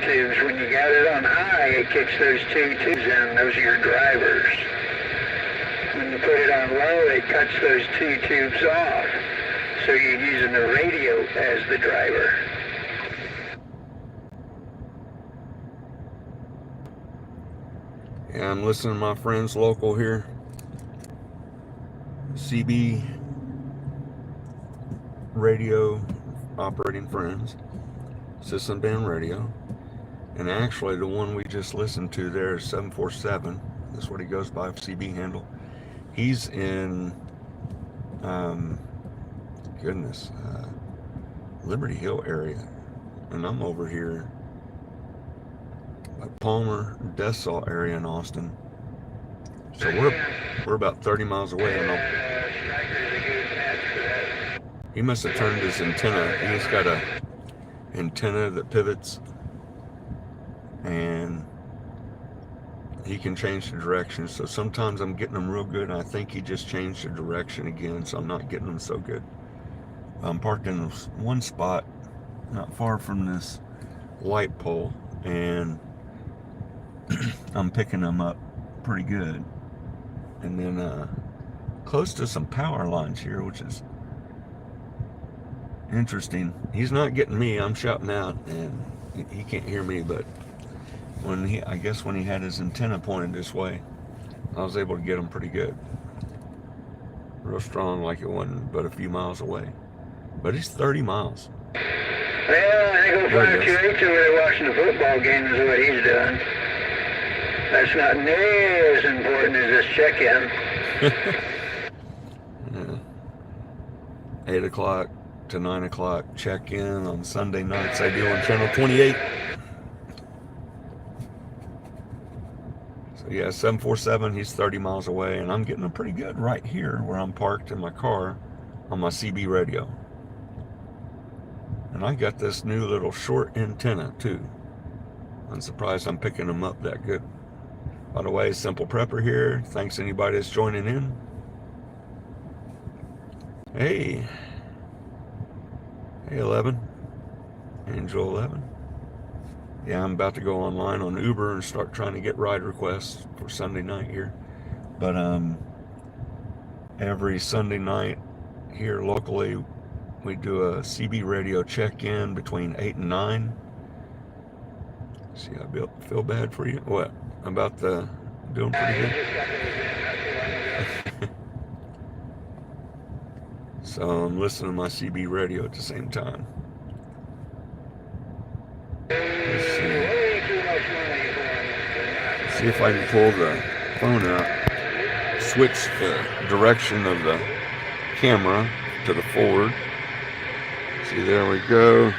tubes. When you got it on high, it kicks those 2 tubes in. Those are your drivers. When you put it on low, it cuts those 2 tubes off. So you're using the radio as the driver. Yeah, I'm listening to my friends local here. CB radio operating friends. System Band Radio. And actually the one we just listened to there is 747. That's what he goes by, CB handle. He's in Liberty Hill area. And I'm over here by Palmer, Death Saw area in Austin. So we're about 30 miles away, and he must have turned his antenna. He's got a antenna that pivots, and he can change the direction. So sometimes I'm getting them real good, and I think he just changed the direction again, so I'm not getting them so good. I'm parked in one spot not far from this light pole, and I'm picking them up pretty good. And then close to some power lines here, which is interesting. He's not getting me. I'm shouting out, and he can't hear me. But when he had his antenna pointed this way, I was able to get him pretty good, real strong, like it wasn't but a few miles away. But he's 30 miles. Well, I think we'll find 2 over there watching the football game is what he's doing. That's not near as important as this check-in. Yeah. 8 o'clock to 9 o'clock check-in on Sunday nights I do on Channel 28. So yeah, 747, he's 30 miles away, and I'm getting him pretty good right here where I'm parked in my car on my CB radio. And I got this new little short antenna too. I'm surprised I'm picking them up that good. By the way, Simple Prepper here. Thanks anybody that's joining in. Hey 11, Angel 11. Yeah, I'm about to go online on Uber and start trying to get ride requests for Sunday night here. But every Sunday night here locally, we do a CB radio check-in between 8 and 9. See, I feel bad for you. What? About the doing pretty good. So I'm listening to my CB radio at the same time. Let's see if I can pull the phone out, switch the direction of the camera to the forward. See, there we go.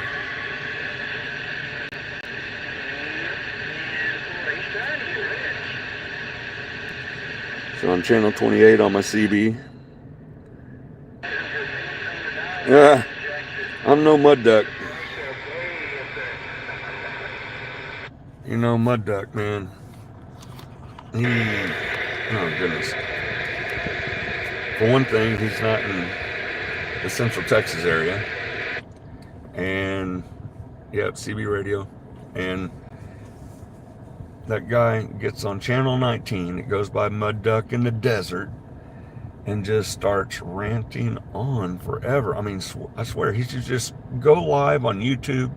So on Channel 28 on my CB. Yeah, I'm no mud duck. You know, mud duck, man. Oh goodness. For one thing, he's not in the Central Texas area. And yep, CB radio. And that guy gets on Channel 19, it goes by Mud Duck in the Desert, and just starts ranting on forever. I mean, I swear, he should just go live on YouTube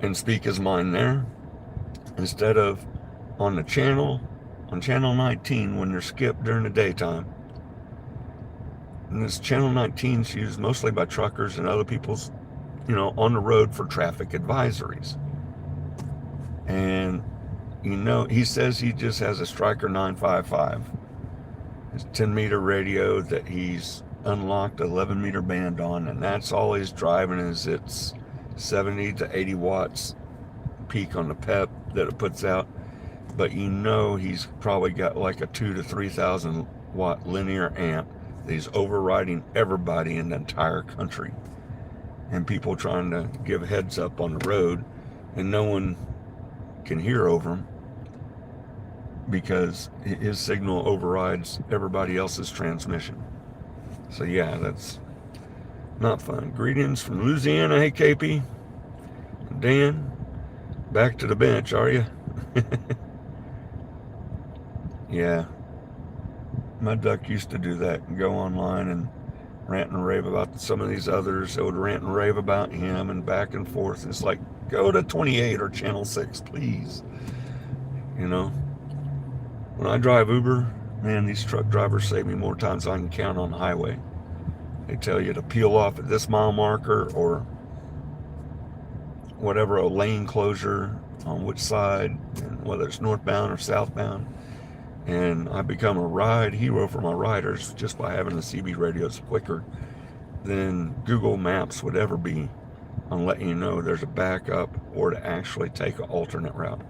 and speak his mind there, instead of on the channel, on Channel 19 when they're skipped during the daytime. And this Channel 19 is used mostly by truckers and other people's, on the road for traffic advisories. And he says he just has a Stryker 955. It's 10-meter radio that he's unlocked 11-meter band on, and that's all he's driving is its 70 to 80 watts peak on the PEP that it puts out. But he's probably got like a 2,000 to 3,000 watt linear amp that he's overriding everybody in the entire country. And people trying to give heads up on the road, and no one can hear over him because his signal overrides everybody else's transmission. So yeah, that's not fun. Greetings from Louisiana. Hey, KP, Dan, back to the bench, are you? Yeah, my duck used to do that and go online and rant and rave about some of these others that would rant and rave about him and back and forth. It's like, go to 28 or channel 6, please. You know, when I drive Uber, man, these truck drivers save me more times than I can count on the highway. They tell you to peel off at this mile marker or whatever, a lane closure on which side, and whether it's northbound or southbound. And I become a ride hero for my riders just by having the CB radios quicker than Google Maps would ever be on letting you know there's a backup or to actually take an alternate route.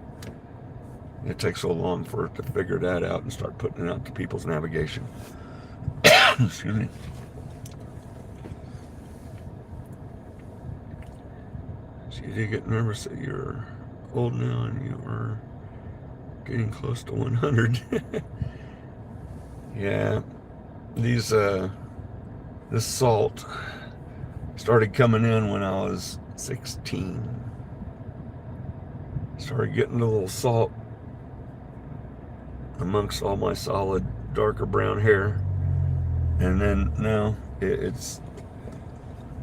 It takes so long for it to figure that out and start putting it out to people's navigation. Excuse me. So you do get nervous that you're old now and you are getting close to 100. Yeah, this salt started coming in when I was 16. Started getting a little salt amongst all my solid darker brown hair, and then now it's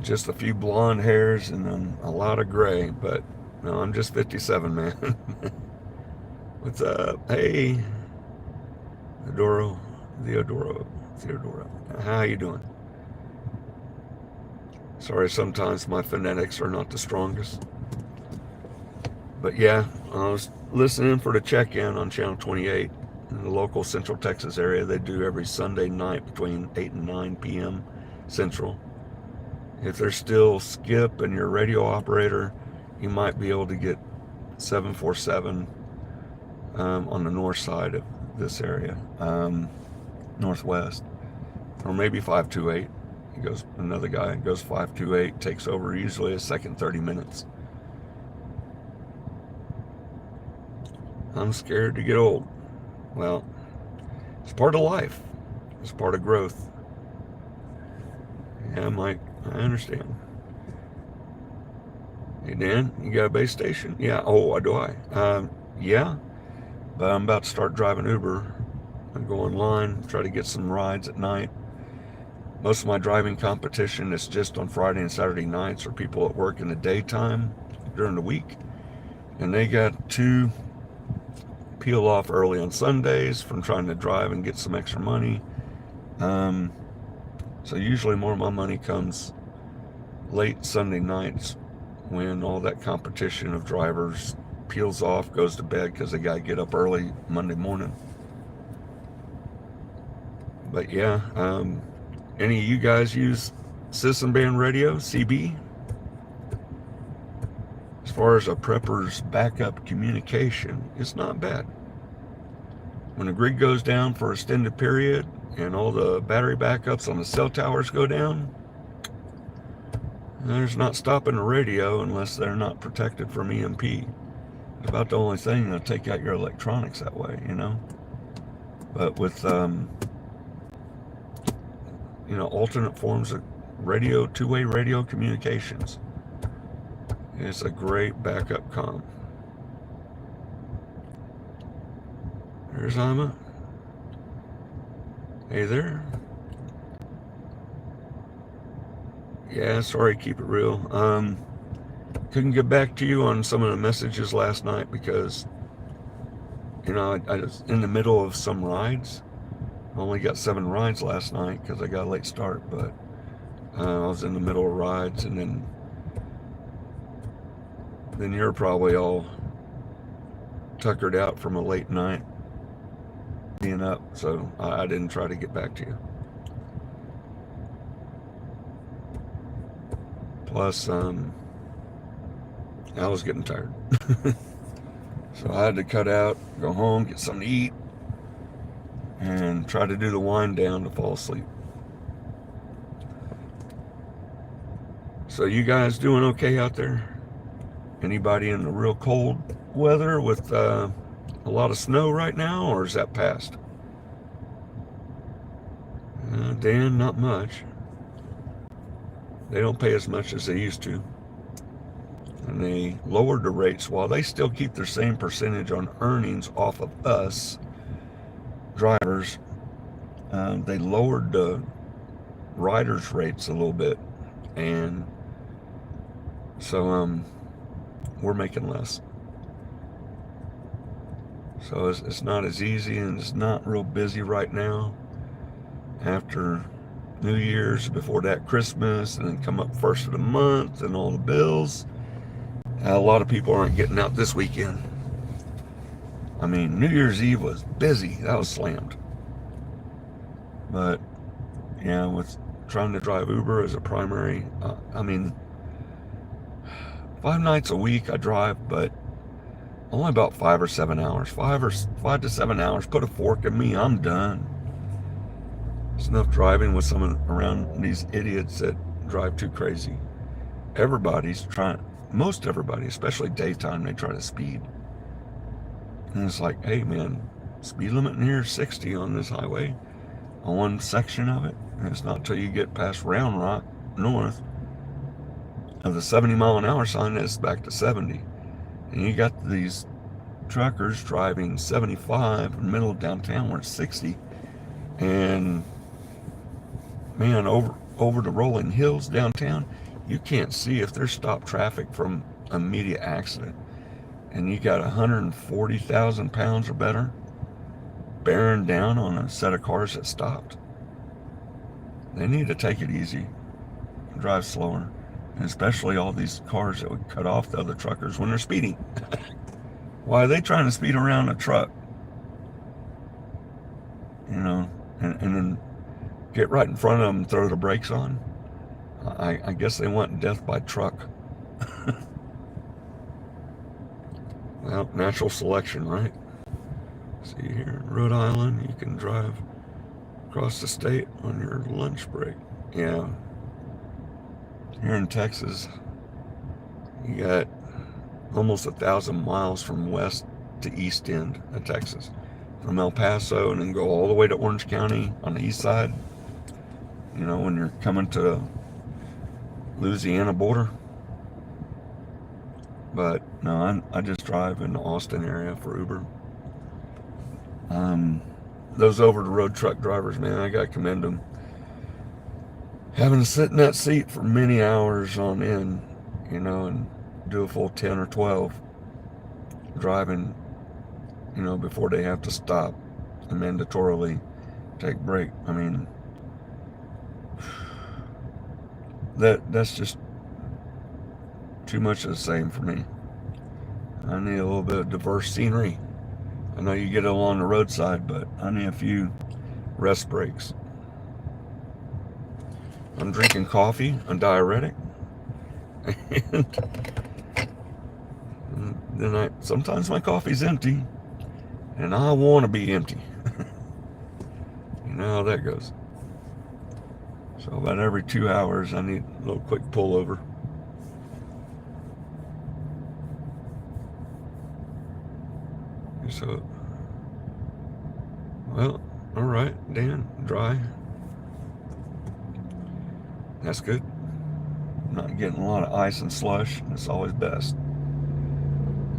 just a few blonde hairs and then a lot of gray. But no, I'm just 57, man. What's up? Hey, Theodora. How you doing? Sorry, sometimes my phonetics are not the strongest. But yeah, I was listening for the check-in on Channel 28 in the local Central Texas area. They do every Sunday night between 8 and 9 p.m. Central. If there's still Skip and your radio operator, you might be able to get 747 on the north side of this area, northwest, or maybe 528. He goes, another guy goes 528, takes over usually a second 30 minutes. I'm scared to get old. Well, it's part of life. It's part of growth. Yeah, Mike, I understand. Hey, Dan, you got a base station? Yeah. Oh, do I? Yeah. But I'm about to start driving Uber. I go online, try to get some rides at night. Most of my driving competition is just on Friday and Saturday nights, or people at work in the daytime during the week. And they got to peel off early on Sundays from trying to drive and get some extra money. So usually more of my money comes late Sunday nights when all that competition of drivers peels off, goes to bed because they got to get up early Monday morning. But yeah, any of you guys use Citizen Band Radio, CB? As far as a prepper's backup communication, it's not bad. When the grid goes down for an extended period and all the battery backups on the cell towers go down, there's not stopping the radio unless they're not protected from EMP. It's about the only thing that'll take out your electronics that way, you know. But with alternate forms of radio, two-way radio communications, it's a great backup comm. There's Amma. Hey there. Yeah, sorry, keep it real. Couldn't get back to you on some of the messages last night because, I was in the middle of some rides. I only got 7 rides last night because I got a late start, but I was in the middle of rides, and then you're probably all tuckered out from a late night being up, so I didn't try to get back to you. Plus, I was getting tired. So I had to cut out, go home, get something to eat, and try to do the wind down to fall asleep. So you guys doing okay out there? Anybody in the real cold weather with a lot of snow right now, or is that past? Dan, not much. They don't pay as much as they used to. and they lowered the rates while they still keep their same percentage on earnings off of us drivers. They lowered the riders' rates a little bit, and so we're making less. So it's not as easy, and it's not real busy right now. After New Year's, before that Christmas, and then come up first of the month and all the bills, a lot of people aren't getting out this weekend. I mean, New Year's Eve was busy. That was slammed. But yeah, with trying to drive Uber as a primary, I mean, 5 nights a week I drive, but only about 5 or 7 hours. 5 to 7 hours. Put a fork in me, I'm done. It's enough driving with someone around these idiots that drive too crazy. Everybody's trying, most everybody, especially daytime, they try to speed. And it's like, hey man, speed limit in here is 60 on this highway, on one section of it. And it's not until you get past Round Rock north of the 70-mile-an-hour sign that it's back to 70. And you got these truckers driving 75 in the middle of downtown where it's 60. And man, over the rolling hills downtown, you can't see if there's stopped traffic from immediate accident. And you got 140,000 pounds or better bearing down on a set of cars that stopped. They need to take it easy and drive slower. And especially all these cars that would cut off the other truckers when they're speeding. Why are they trying to speed around a truck? You know, and then get right in front of them and throw the brakes on. I guess they want death by truck. Well, natural selection, right? See here, Rhode Island, you can drive across the state on your lunch break. Yeah. Here in Texas, you got almost 1,000 miles from west to east end of Texas. From El Paso and then go all the way to Orange County on the east side. You know, when you're coming to Louisiana border. But no, I just drive in the Austin area for Uber. Those over-the-road truck drivers, man, I gotta commend them. Having to sit in that seat for many hours on end, you know, and do a full 10 or 12 driving, you know, before they have to stop and mandatorily take a break. I mean, that's just too much of the same for me. I need a little bit of diverse scenery. I know you get it along the roadside, but I need a few rest breaks. I'm drinking coffee, a diuretic, and then sometimes my coffee's empty, and I want to be empty. You know how that goes. So about every 2 hours, I need a little quick pullover. So, well, all right, Dan, dry. That's good. Not getting a lot of ice and slush. That's always best.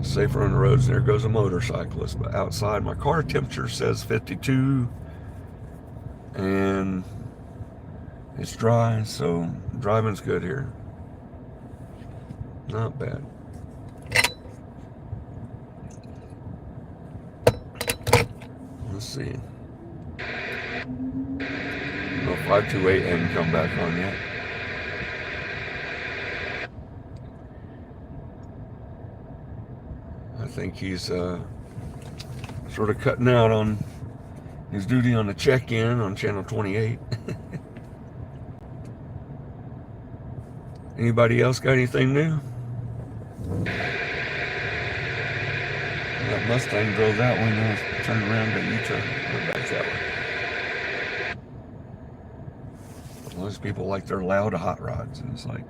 Safer on the roads. There goes a motorcyclist. But outside, my car temperature says 52, and it's dry, so driving's good here. Not bad. Let's see. No 528 hadn't come back on yet. I think he's sort of cutting out on his duty on the check-in on channel 28. Anybody else got anything new? That Mustang drove that way, now it's turned around to U-turn. Went back that way. Most people like their loud hot rods, and it's like,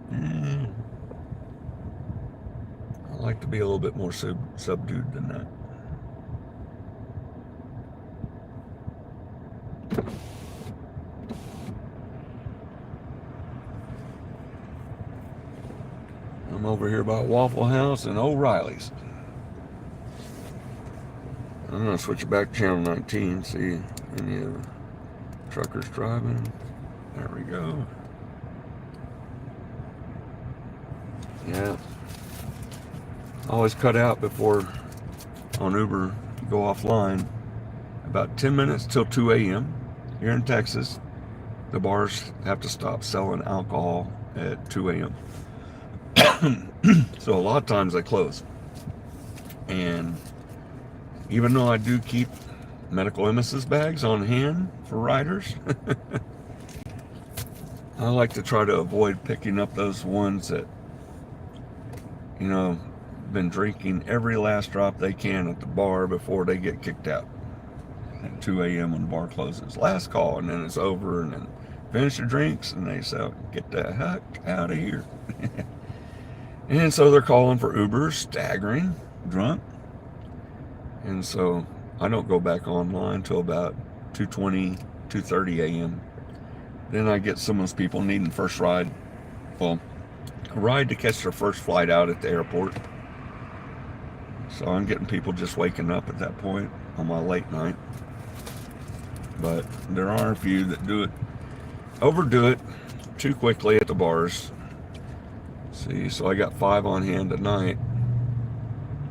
I like to be a little bit more subdued than that. I'm over here by Waffle House and O'Reilly's. I'm gonna switch it back to channel 19, see any of the truckers driving. There we go. Yeah. Always cut out before on Uber you go offline. About 10 minutes till 2 a.m. here in Texas. The bars have to stop selling alcohol at 2 a.m. So a lot of times they close. And even though I do keep medical emesis bags on hand for riders, I like to try to avoid picking up those ones that, you know, been drinking every last drop they can at the bar before they get kicked out at 2 a.m. when the bar closes. Last call, and then it's over, and then finish your drinks, and they say, get the heck out of here. And so they're calling for Uber, staggering, drunk. And so I don't go back online till about 2:20, 2:30 a.m. Then I get some of those people needing first ride. Well, a ride to catch their first flight out at the airport. So I'm getting people just waking up at that point on my late night. But there are a few that overdo it too quickly at the bars. See, so I got 5 on hand tonight.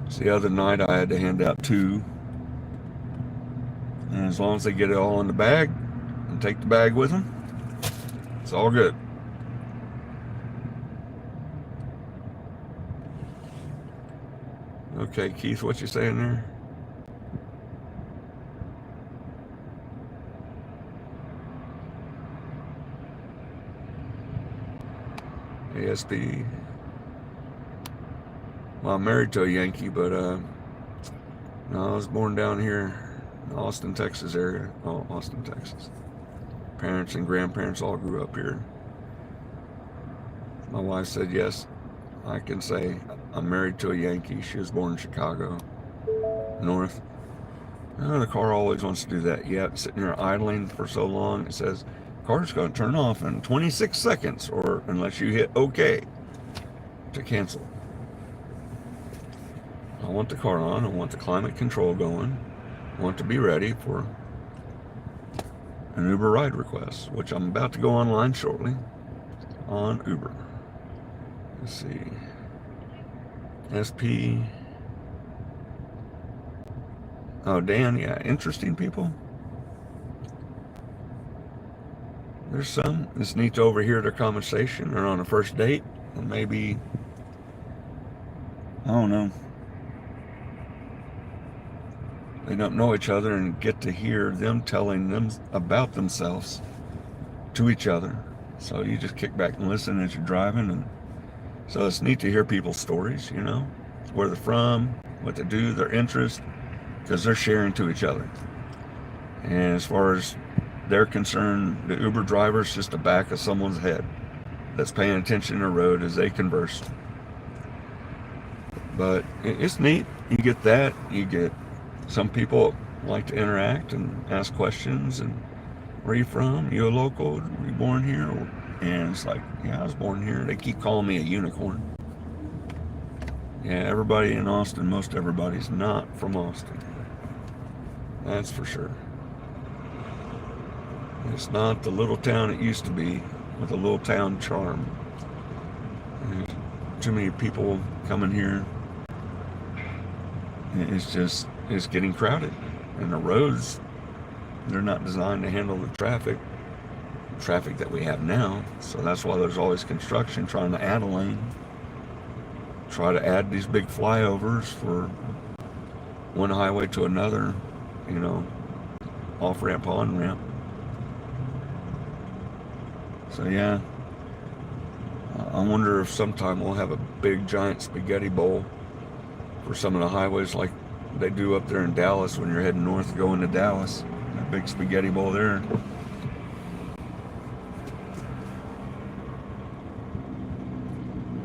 So the other night I had to hand out 2. And as long as they get it all in the bag and take the bag with them, it's all good. Okay, Keith, what you saying there? ASP. Well, I'm married to a Yankee, but no, I was born down here in the Austin, Texas area. Oh, Austin, Texas. Parents and grandparents all grew up here. My wife said yes. I can say I'm married to a Yankee. She was born in Chicago, north. The car always wants to do that. Yeah, sitting here idling for so long, it says, car's going to turn off in 26 seconds, or unless you hit OK to cancel. I want the car on. I want the climate control going. I want to be ready for an Uber ride request, which I'm about to go online shortly on Uber. Let's see. SP. Oh, Dan, yeah, interesting people. There's some. It's neat to overhear their conversation. They're on a first date, and maybe, I don't know, they don't know each other and get to hear them telling them about themselves to each other. So you just kick back and listen as you're driving, and so it's neat to hear people's stories, you know, where they're from, what they do, their interests, because they're sharing to each other. And as far as they're concerned, the Uber driver's just the back of someone's head that's paying attention to the road as they converse. But it's neat. You get that. You get some people like to interact and ask questions, and where are you from? You a local? Were you born here? And it's like, yeah, I was born here. They keep calling me a unicorn. Yeah, everybody in Austin, most everybody's not from Austin. That's for sure. It's not the little town it used to be with a little town charm. There's too many people coming here. It's getting crowded. And the roads, they're not designed to handle the traffic that we have now. So that's why there's always construction trying to add a lane. Try to add these big flyovers for one highway to another, you know, off ramp, on ramp. So yeah, I wonder if sometime we'll have a big giant spaghetti bowl for some of the highways like they do up there in Dallas when you're heading north going to Dallas. That big spaghetti bowl there.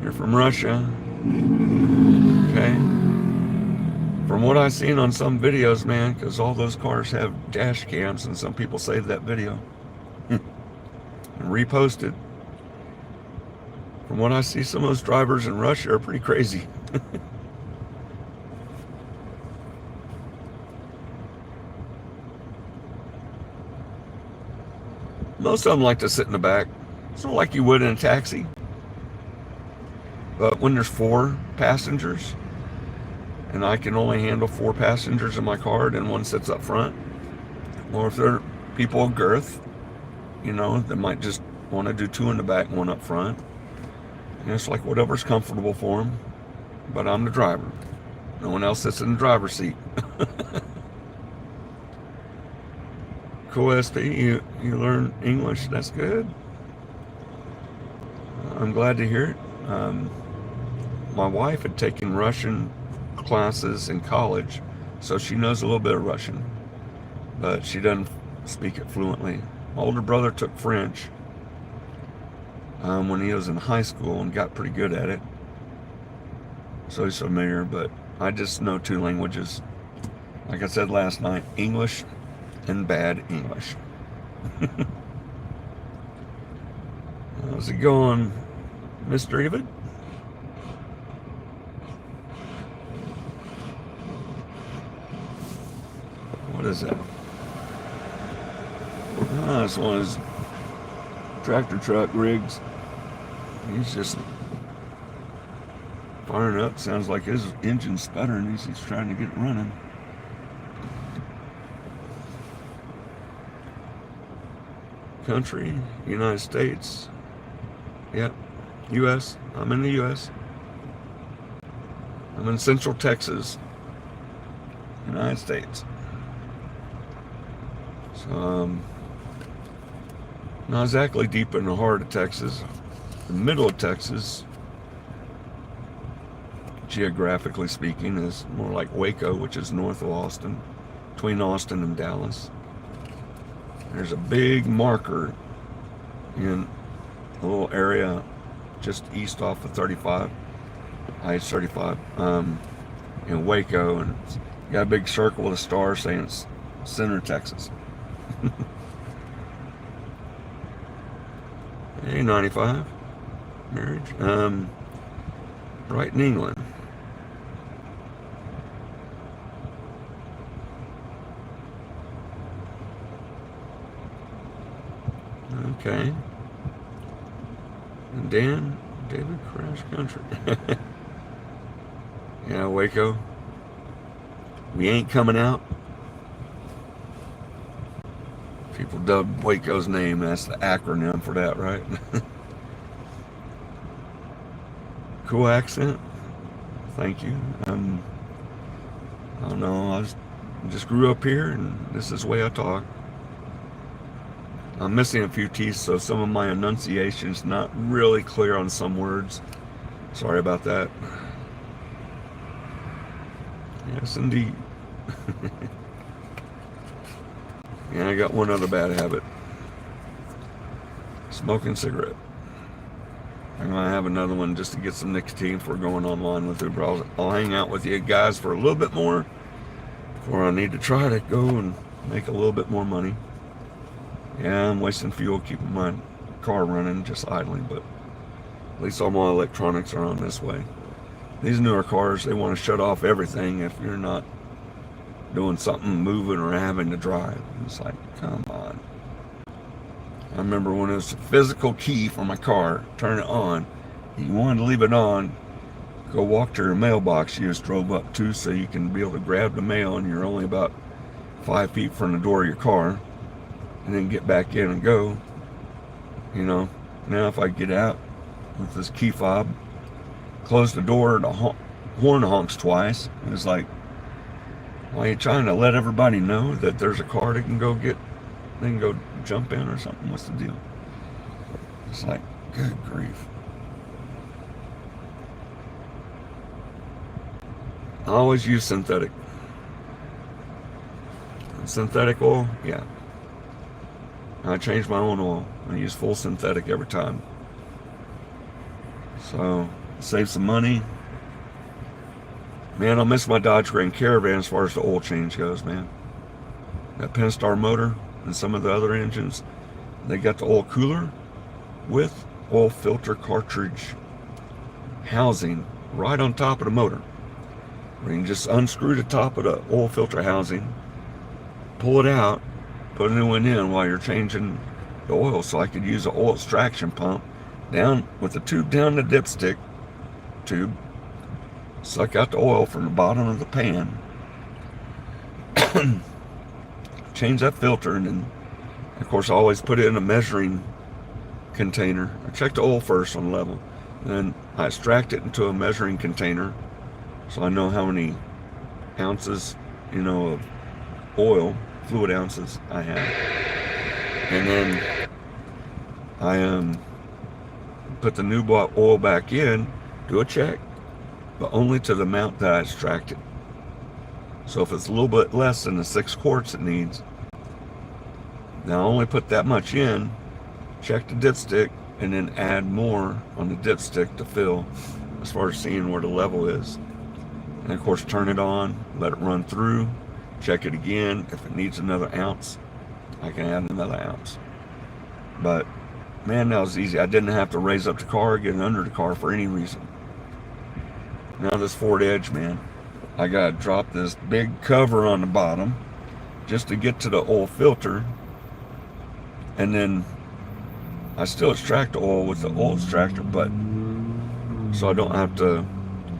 You're from Russia. Okay. From what I've seen on some videos, man, because all those cars have dash cams, and some people saved that video and reposted. From what I see, some of those drivers in Russia are pretty crazy. Most of them like to sit in the back, sort of like you would in a taxi. But when there's 4 passengers, and I can only handle 4 passengers in my car, and one sits up front, or if they're people of girth, you know, they might just want to do 2 in the back and 1 up front. And it's like whatever's comfortable for them. But I'm the driver. No one else sits in the driver's seat. Cool, SP. You learn English. That's good. I'm glad to hear it. My wife had taken Russian classes in college, so she knows a little bit of Russian, but she doesn't speak it fluently. My older brother took French when he was in high school and got pretty good at it, so he's familiar, but I just know 2 languages. Like I said last night, English and bad English. How's it going, Mr. David? What is that? Ah, it's one of his tractor truck rigs. He's just firing up. Sounds like his engine's sputtering. He's trying to get it running. Country, United States. Yep, U.S. I'm in the U.S. I'm in Central Texas, United States. So, not exactly deep in the heart of Texas. The middle of Texas, geographically speaking, is more like Waco, which is north of Austin, between Austin and Dallas. There's a big marker in a little area just east off of 35, I-35, in Waco, and it's got a big circle with a star saying it's Center, Texas. Hey, 95 marriage, Brighton, England. Okay. And Dan, David, Crash Country. Yeah, Waco. We ain't coming out. People dubbed Waco's name. That's the acronym for that, right? Cool accent. Thank you. I don't know. I just grew up here, and this is the way I talk. I'm missing a few teeth, so some of my enunciation's not really clear on some words. Sorry about that. Yes, indeed. And I got one other bad habit. Smoking cigarette. I'm going to have another one just to get some nicotine before going online with Uber. I'll hang out with you guys for a little bit more before I need to try to go and make a little bit more money. Yeah, I'm wasting fuel keeping my car running, just idling, but at least all my electronics are on this way. These newer cars, they want to shut off everything if you're not doing something, moving or having to drive. It's like, come on. I remember when it was a physical key for my car, turn it on. You wanted to leave it on, go walk to your mailbox you just drove up to so you can be able to grab the mail, and you're only about 5 feet from the door of your car, and then get back in and go. You know, now if I get out with this key fob, close the door, the horn honks twice, and it's like, why are you trying to let everybody know that there's a car they can go get, they can go jump in or something? What's the deal? It's like, good grief. I always use synthetic. Synthetic oil, yeah. I change my own oil. I use full synthetic every time. So, save some money. Man, I'll miss my Dodge Grand Caravan as far as the oil change goes, man. That Pentastar motor and some of the other engines, they got the oil cooler width. oil filter cartridge housing right on top of the motor. You can just unscrew the top of the oil filter housing, pull it out, put a new one in while you're changing the oil. So I could use an oil extraction pump down with the tube down the dipstick tube, suck out the oil from the bottom of the pan, change that filter, and then of course I always put it in a measuring container. I check the oil first on level, then I extract it into a measuring container so I know how many ounces, of oil, fluid ounces I have. And then I put the new bought oil back in, do a check, but only to the amount that I extracted. So if it's a little bit less than the 6 quarts it needs, now I only put that much in, check the dipstick, and then add more on the dipstick to fill as far as seeing where the level is. And of course turn it on, let it run through, check it again. If it needs another ounce, I can add another ounce. But man, that was easy. I didn't have to raise up the car, get under the car for any reason. Now this Ford Edge, man, I gotta drop this big cover on the bottom just to get to the oil filter, and then I still extract the oil with the oil extractor, but so I don't have to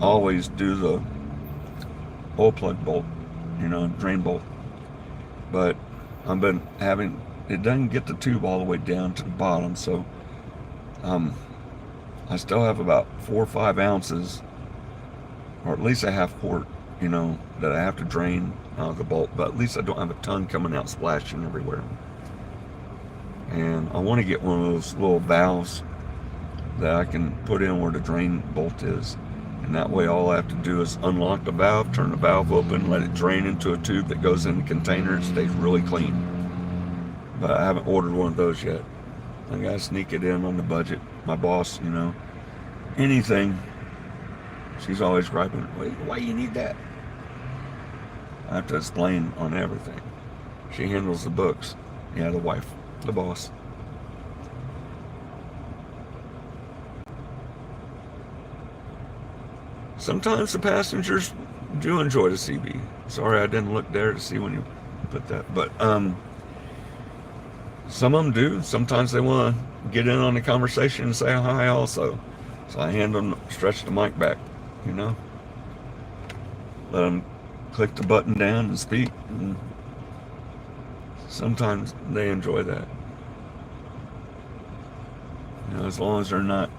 always do the oil plug bolt, drain bolt. But I've been having, it doesn't get the tube all the way down to the bottom, so I still have about 4 or 5 ounces, or at least a half quart, that I have to drain out of the bolt, but at least I don't have a ton coming out splashing everywhere. And I want to get one of those little valves that I can put in where the drain bolt is, and that way all I have to do is unlock the valve, turn the valve open, let it drain into a tube that goes in the container. It stays really clean. But I haven't ordered one of those yet. I gotta sneak it in on the budget. My boss, anything, she's always griping, why you need that? I have to explain on everything. She handles the books. Yeah, the wife, the boss. Sometimes the passengers do enjoy the CB. Sorry, I didn't look there to see when you put that. But some of them do. Sometimes they want to get in on the conversation and say hi also. So I stretch the mic back, let them click the button down and speak. And sometimes they enjoy that. As long as they're not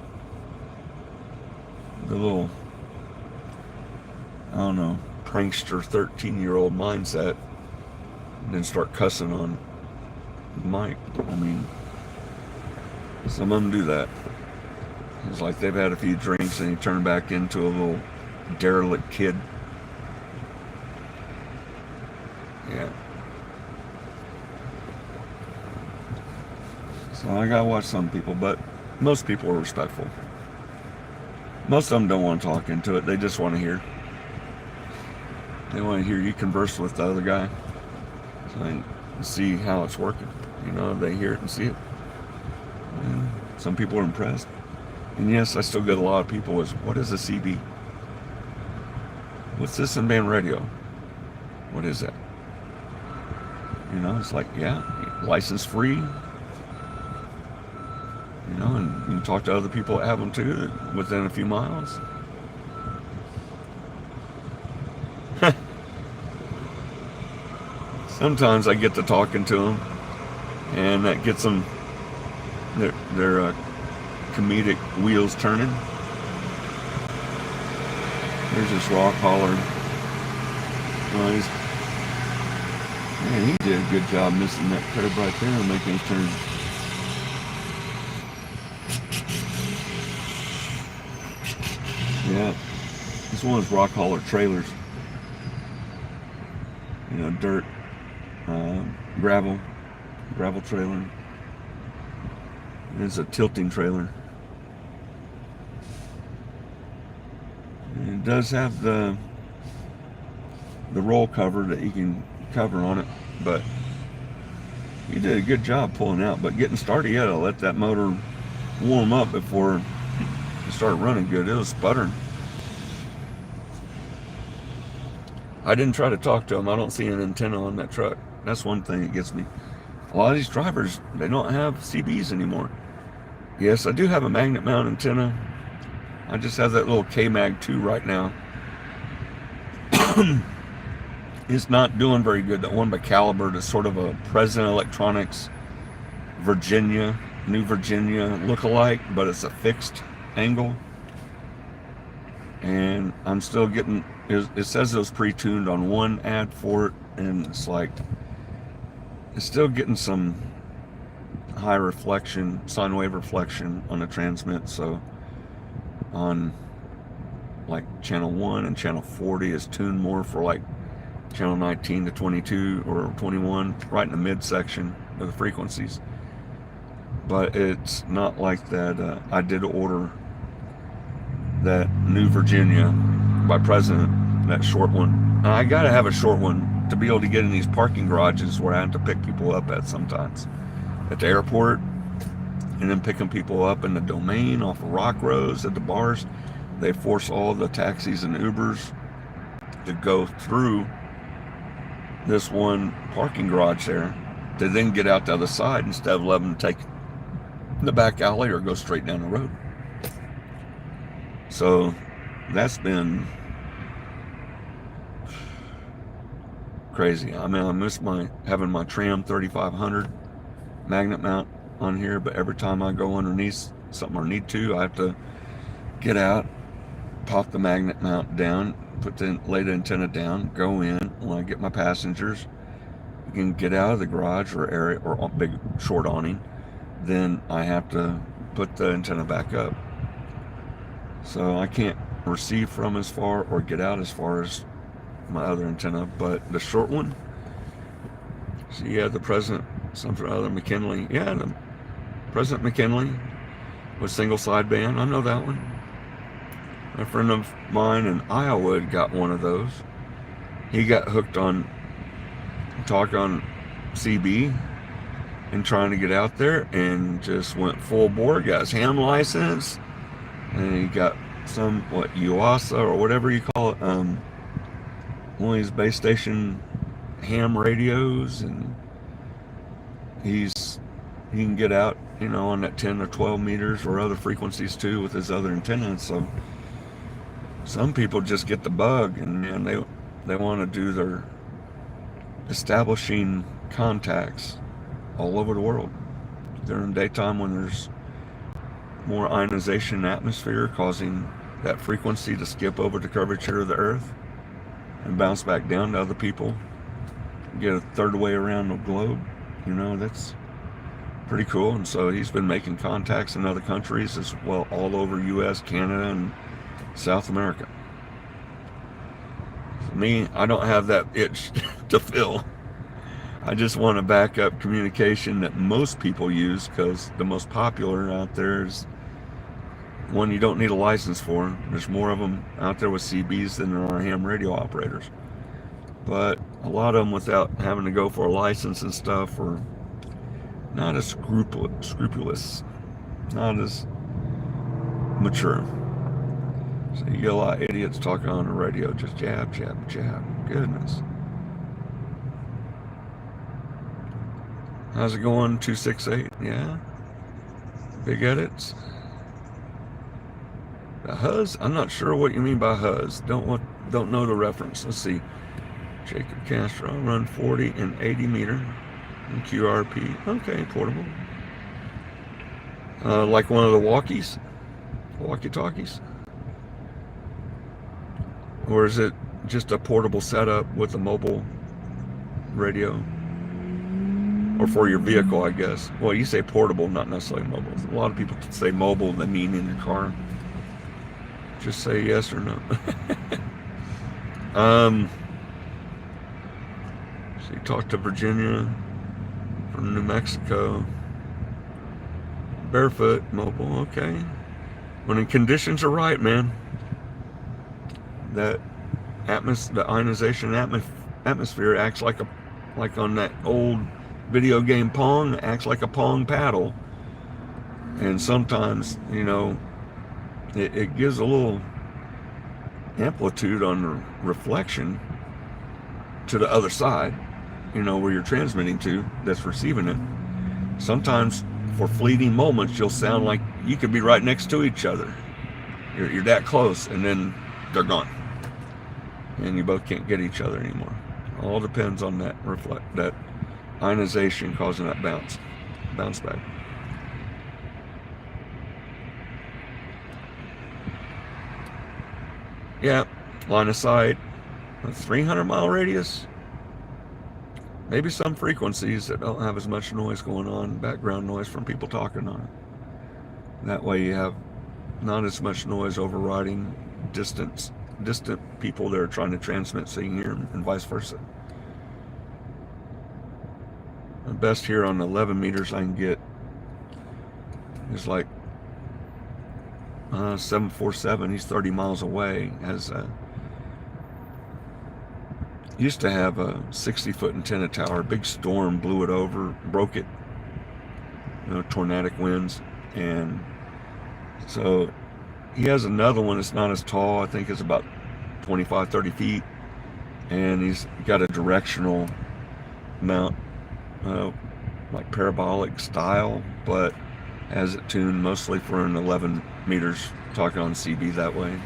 the little, prankster 13-year-old mindset, and then start cussing on the mic. Some of them do that. It's like they've had a few drinks and you turn back into a little derelict kid. Yeah. So I gotta watch some people, but most people are respectful. Most of them don't want to talk into it. They just want to hear. They want to hear you converse with the other guy, so they see how it's working. They hear it and see it. And some people are impressed. And yes, I still get a lot of people with, what is a CB? What's this in band radio? What is that? It's like, yeah, license free. And you can talk to other people that have them too, within a few miles. Sometimes I get to talking to them, and that gets them their comedic wheels turning. There's this rock hauler. Man, he did a good job missing that curve right there and making a turn. Yeah, this one is rock hauler trailers. Dirt, gravel trailer. It's a tilting trailer. And it does have the roll cover that you can cover on it, but he did a good job pulling out. But getting started, you gotta let that motor warm up before it started running good. It was sputtering. I didn't try to talk to him. I don't see an antenna on that truck. That's one thing that gets me. A lot of these drivers, they don't have CBs anymore. Yes, I do have a magnet mount antenna. I just have that little K-Mag 2 right now. It's not doing very good. That one by Caliber is sort of a President Electronics Virginia, New Virginia look-alike, but it's a fixed angle. And I'm still getting, it says it was pre-tuned on one ad for it, and it's like, it's still getting some high reflection, sine wave reflection on the transmit. So on like channel 1 and channel 40 is tuned more for like channel 19 to 22 or 21, right in the midsection of the frequencies. But it's not like that. I did order that New Virginia by President, that short one. I gotta have a short one to be able to get in these parking garages where I have to pick people up at sometimes at the airport, and then picking people up in the Domain off of Rock Rose at the bars. They force all the taxis and Ubers to go through this one parking garage there to then get out the other side instead of letting them take the back alley or go straight down the road. So that's been crazy. I mean, I miss having my Tram 3500 magnet mount on here, but every time I go underneath something or need to, I have to get out, pop the magnet mount down, lay the antenna down, go in. When I get my passengers, I can get out of the garage or area or big short awning, then I have to put the antenna back up. So I can't receive from as far or get out as far as my other antenna. But the short one, so yeah, the President, something or other, McKinley, yeah, the President McKinley with single sideband, I know that one. A friend of mine in Iowa got one of those. He got hooked on talk on CB and trying to get out there, and just went full bore, got his ham license, and he got some, UASA or whatever you call it, one of these base station ham radios, and he can get out, on that 10 or 12 meters or other frequencies too with his other antennas. So some people just get the bug, and they want to do their establishing contacts all over the world during daytime when there's more ionization in the atmosphere, causing that frequency to skip over the curvature of the earth and bounce back down to other people, get a third way around the globe. That's pretty cool. And so he's been making contacts in other countries as well, all over US, Canada, and South America. For me, I don't have that itch to fill. I just want a backup communication that most people use, because the most popular out there is one you don't need a license for. There's more of them out there with CBs than there are ham radio operators. But a lot of them, without having to go for a license and stuff, are not as scrupulous, not as mature. So you get a lot of idiots talking on the radio, just jab, jab, jab. Goodness. How's it going? 268? Yeah. Big edits. The Huz? I'm not sure what you mean by Huz. Don't know the reference. Let's see. Jacob Castro, run 40 and 80 meter in QRP. Okay, portable. Like one of the walkie-talkies? Or is it just a portable setup with a mobile radio? Or for your vehicle, I guess. Well, you say portable, not necessarily mobile. A lot of people say mobile, they mean in your car. Just say yes or no. So you talked to Virginia from New Mexico. Barefoot, mobile, okay. When the conditions are right, man. The ionization atmosphere acts like on that old video game Pong, acts like a Pong paddle. And sometimes, you know, it gives a little amplitude on the reflection to the other side, you know, where you're transmitting to, that's receiving it. Sometimes for fleeting moments, you'll sound like you could be right next to each other. You're that close, and then they're gone. And you both can't get each other anymore. All depends on that that ionization causing that bounce back. Yeah, line of sight, a 300-mile radius. Maybe some frequencies that don't have as much noise going on, background noise from people talking on it. That way you have not as much noise overriding distant people that are trying to transmit so you can hear them, and vice versa. The best here on 11 meters I can get is like 747. He's 30 miles away. Used to have a 60-foot antenna tower. A big storm blew it over, broke it. You know, tornadic winds, and so he has another one that's not as tall. I think it's about 25, 30 feet, and he's got a directional mount, like parabolic style, but has it tuned mostly for an 11 meters, talking on CB that way.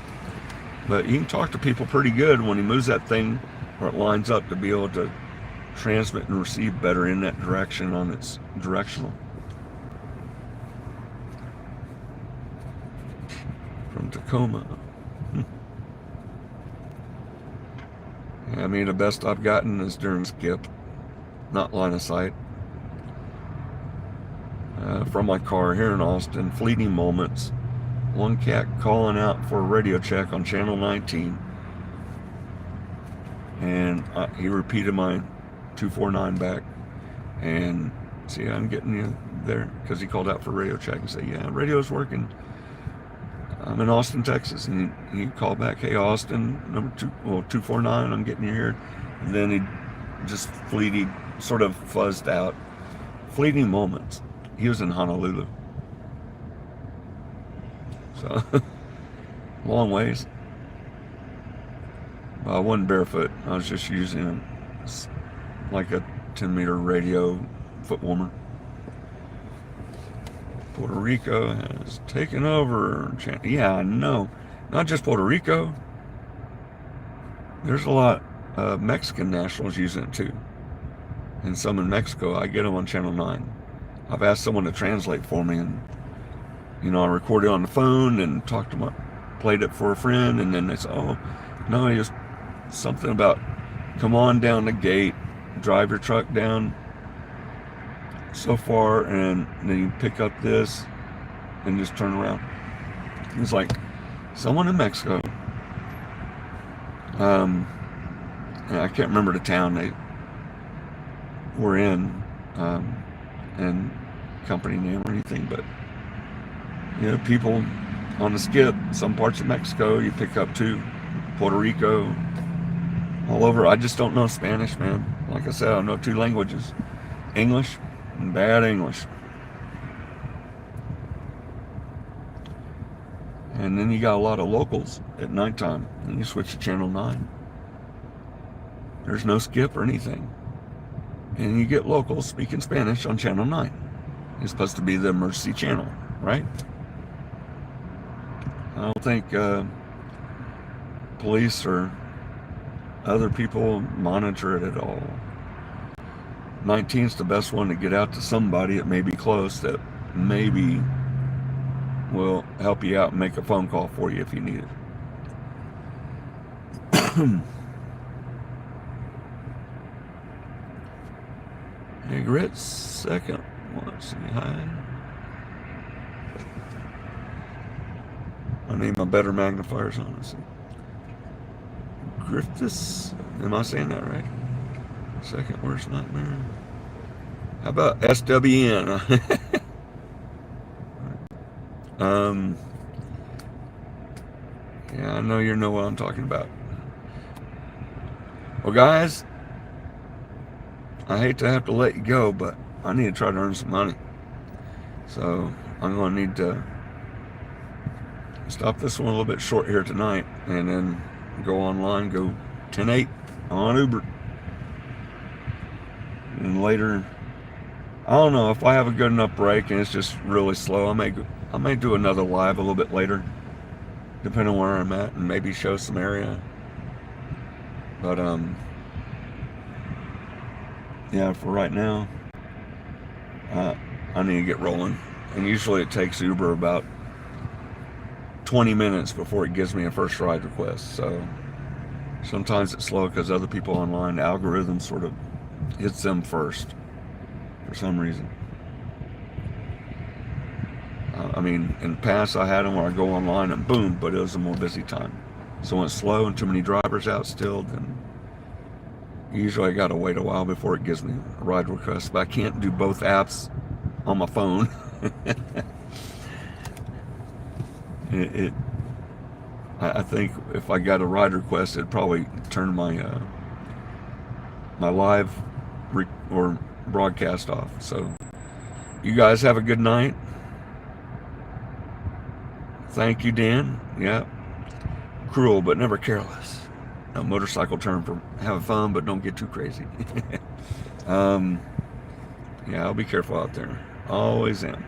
But you can talk to people pretty good when he moves that thing, or it lines up to be able to transmit and receive better in that direction on its directional. From Tacoma. I mean, the best I've gotten is during skip, not line of sight. From my car here in Austin, fleeting moments. One cat calling out for a radio check on channel 19. And he repeated my 249 back. And see, I'm getting you there, because he called out for radio check and said, yeah, radio's working. I'm in Austin, Texas. And he called back, hey, Austin, number 249, I'm getting you here. And then he just fleeting, sort of fuzzed out. Fleeting moments. He was in Honolulu. So, long ways. I wasn't barefoot. I was just using like a 10-meter radio foot warmer. Puerto Rico has taken over. Yeah, I know. Not just Puerto Rico. There's a lot of Mexican nationals using it too. And some in Mexico. I get them on Channel 9. I've asked someone to translate for me, and I recorded it on the phone and played it for a friend, and then they said, oh, no, just something about come on down the gate, drive your truck down so far, and then you pick up this and just turn around. It's like someone in Mexico. I can't remember the town they were in, and company name or anything, but people on the skip, some parts of Mexico you pick up too, Puerto Rico, all over. I just don't know Spanish, man. Like I said, I know 2 languages, English and bad English. And then you got a lot of locals at nighttime, and you switch to Channel 9. There's no skip or anything. And you get locals speaking Spanish on Channel 9. It's supposed to be the emergency channel, right? I don't think police or other people monitor it at all. 19's the best one to get out to somebody that may be close, that maybe will help you out and make a phone call for you if you need it. Hey, Grit, second. Want to say hi? I need my better magnifiers on. Let's see. Griftus, am I saying that right? Second worst nightmare. How about SWN? Yeah, I know you know what I'm talking about. Well, guys, I hate to have to let you go, but I need to try to earn some money. So I'm going to need to stop this one a little bit short here tonight, and then go online, go 10-8 on Uber. And later, I don't know, if I have a good enough break and it's just really slow, I may do another live a little bit later, depending on where I'm at, and maybe show some area. But yeah, for right now, I need to get rolling. And usually it takes Uber about 20 minutes before it gives me a first ride request. So sometimes it's slow because other people online, the algorithm sort of hits them first for some reason. I mean, in the past I had them where I go online and boom, but it was a more busy time. So when it's slow and too many drivers out still, then usually I gotta wait a while before it gives me a ride request. But I can't do both apps on my phone. I think if I got a ride request, it'd probably turn my my live or broadcast off. So you guys have a good night. Thank you, Dan. Yeah, cruel but never careless. A motorcycle term for having fun, but don't get too crazy. Yeah, I'll be careful out there. Always am.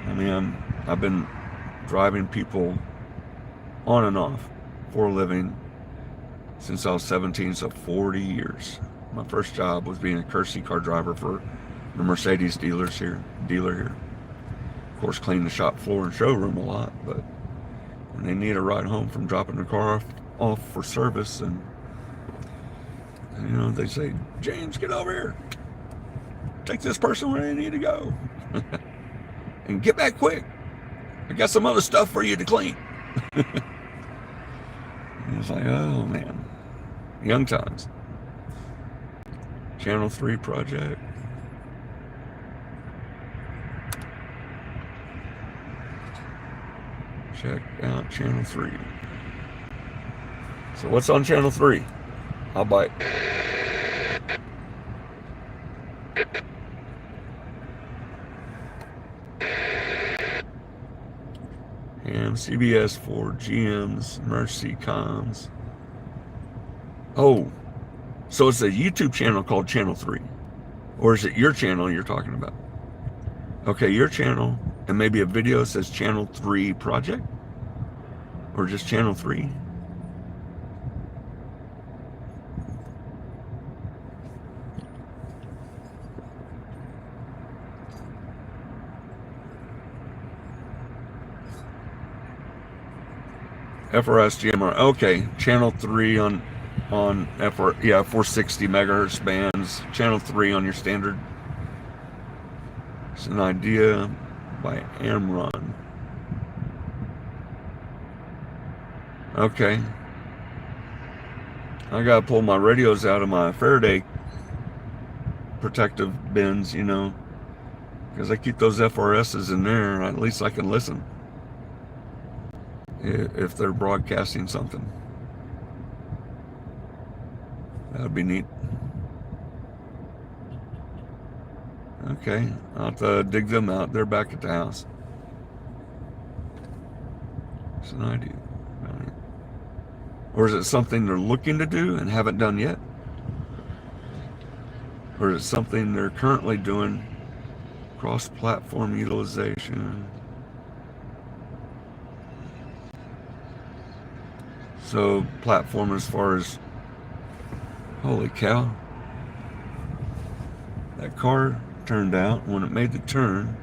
I mean, I've been driving people on and off for a living since I was 17, so 40 years. My first job was being a courtesy car driver for the Mercedes dealer here. Of course, clean the shop floor and showroom a lot, but when they need a ride home from dropping the car off for service, and you know, they say, James, get over here. Take this person where they need to go. And get back quick. I got some other stuff for you to clean. It's like, oh man. Young times. Channel 3 project. Check out Channel 3. So what's on Channel 3? I'll bite. And CBS 4, GM's, Mercy Comms. Oh, so it's a YouTube channel called Channel 3. Or is it your channel you're talking about? Okay, your channel, and maybe a video that says Channel 3 Project? Or just Channel 3? FRS GMR. Okay, Channel 3 on FR, yeah, 460 megahertz bands. Channel 3 on your standard. It's an idea by Amron. Okay. I gotta pull my radios out of my Faraday protective bins, you know, because I keep those FRSs in there. At least I can listen if they're broadcasting something. That would be neat. Okay, I'll have to dig them out. They're back at the house. It's an idea. Or is it something they're looking to do and haven't done yet? Or is it something they're currently doing? Cross-platform utilization. So, platform as far as, holy cow. That car turned out when it made the turn.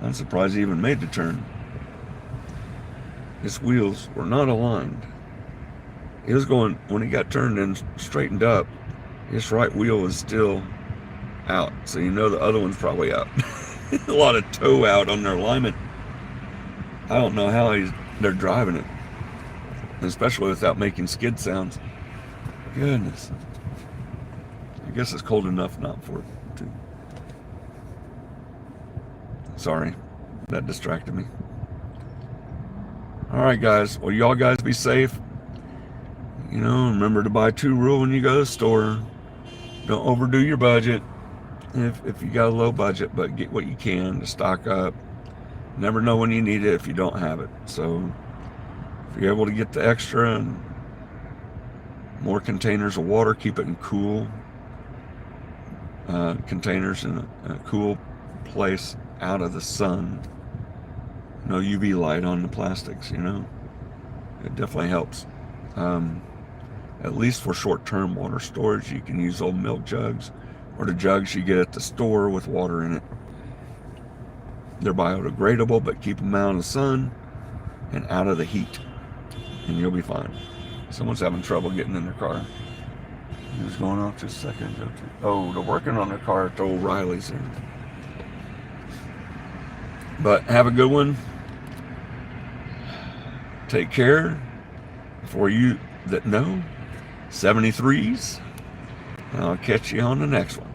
I'm surprised it even made the turn. His wheels were not aligned. He was going, when he got turned and straightened up, his right wheel was still out. So you know the other one's probably out. A lot of toe out on their alignment. I don't know how they're driving it, especially without making skid sounds. Goodness. I guess it's cold enough not for it to. Sorry, that distracted me. All right, guys. Well, y'all guys be safe. You know, remember to buy 2 rule when you go to the store. Don't overdo your budget. if you got a low budget, but get what you can to stock up. Never know when you need it if you don't have it. So if you're able to get the extra and more containers of water, keep it in cool containers in a cool place out of the sun. No UV light on the plastics, you know. It definitely helps. At least for short-term water storage, you can use old milk jugs or the jugs you get at the store with water in it. They're biodegradable, but keep them out of the sun and out of the heat, and you'll be fine. Someone's having trouble getting in their car. Who's going off just a second? Oh, they're working on their car at the O'Reilly's. But have a good one. Take care. For you that know, 73s. I'll catch you on the next one.